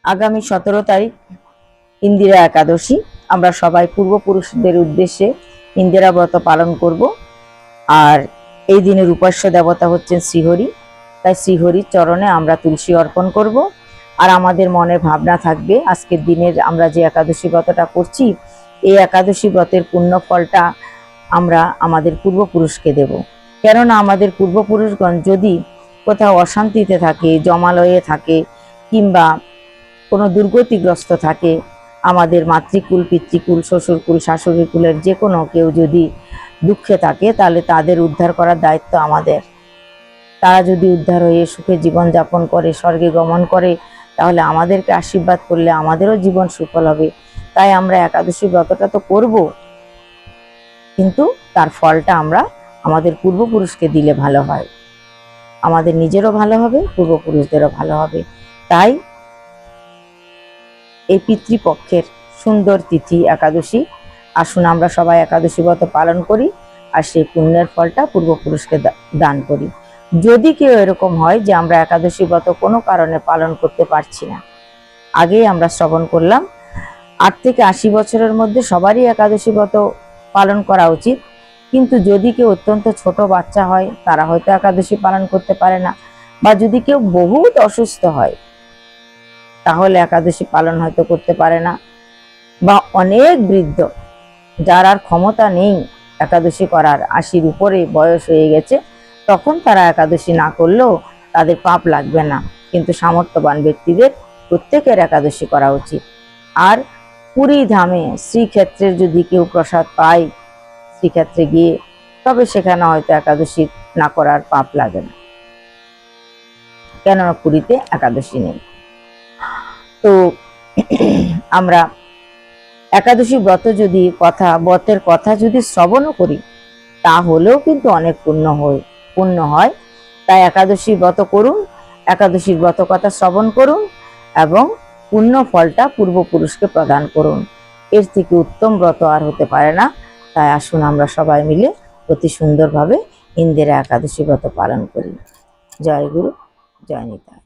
আগামী 17 তারিখ ইন্দিরা একাদশী। আমরা সবাই পূর্বপুরুষদের উদ্দেশ্যে ইন্দিরা ব্রত পালন করব। আর এই দিনের উপাস্য দেবতা হচ্ছেন শ্রীহরি। তাই শ্রীহরির চরণে আমরা তুলসী অর্পণ করব। আর আমাদের মনে ভাবনা থাকবে আজকের দিনের আমরা যে একাদশী ব্রতটা করছি, এই একাদশী ব্রতের পুণ্য ফলটা আমরা আমাদের পূর্বপুরুষকে দেব। কেননা আমাদের পূর্বপুরুষগণ যদি কোথাও অশান্তিতে থাকে, জমালয়ে থাকে, কিংবা কোনো দুর্গতিগ্রস্ত থাকে, আমাদের মাতৃকুল, পিতৃকুল, শ্বশুরকুল, শাশুড়ি কুলের যে কোনো কেউ যদি দুঃখে থাকে, তাহলে তাদের উদ্ধার করার দায়িত্ব আমাদের। তারা যদি উদ্ধার হয়ে সুখে জীবন যাপন করে, স্বর্গে গমন করে, তাহলে আমাদেরকে আশীর্বাদ করলে আমাদেরও জীবন সুফল হবে। তাই আমরা একাদশী ব্রতটা তো করব, কিন্তু তার ফলটা আমরা আমাদের পূর্বপুরুষকে দিলে ভালো হয়। আমাদের নিজেরও ভালো হবে, পূর্বপুরুষদেরও ভালো হবে। তাই এই পিতৃপক্ষের সুন্দর তিথি একাদশী, আসুন আমরা সবাই একাদশী ব্রত পালন করি আর সেই পুণ্যের ফলটা পূর্বপুরুষকে দান করি। যদি কেউ এরকম হয় যে আমরা একাদশী ব্রত কোনো কারণে পালন করতে পারছি না, আগেই আমরা শ্রবণ করলাম 8 থেকে 80 বছরের মধ্যে সবারই একাদশী ব্রত পালন করা উচিত। কিন্তু যদি কেউ অত্যন্ত ছোট বাচ্চা হয়, তারা হয়তো একাদশী পালন করতে পারে না, বা যদি কেউ বহুত অসুস্থ হয়, তাহলে একাদশী পালন হয়তো করতে পারে না, বা অনেক বৃদ্ধ যার আর ক্ষমতা নেই একাদশী করার, 80-র উপরে বয়স হয়ে গেছে, তখন তারা একাদশী না করলেও তাদের পাপ লাগবে না। কিন্তু সামর্থ্যবান ব্যক্তিদের প্রত্যেকের একাদশী করা উচিত। আর পুরী ধামে শ্রীক্ষেত্রের যদি কেউ প্রসাদ পায়, শ্রীক্ষেত্রে গিয়ে, তবে সেখানে হয়তো একাদশী না করার পাপ লাগে না, কেননা পুরীতে একাদশী নেই। তো আমরা একাদশী ব্রত যদি ব্রতের কথা যদি শ্রবণও করি, তাহলেও কিন্তু অনেক পুণ্য হয়। তাই একাদশী ব্রত করুন, একাদশীর ব্রত কথা শ্রবণ করুন এবং পুণ্য ফলটা পূর্বপুরুষকে প্রদান করুন। এর থেকে উত্তম ব্রত আর হতে পারে না। তাই আসুন আমরা সবাই মিলে অতি সুন্দরভাবে ইন্দিরা একাদশী ব্রত পালন করি। জয় গুরু, জয় নিতাই।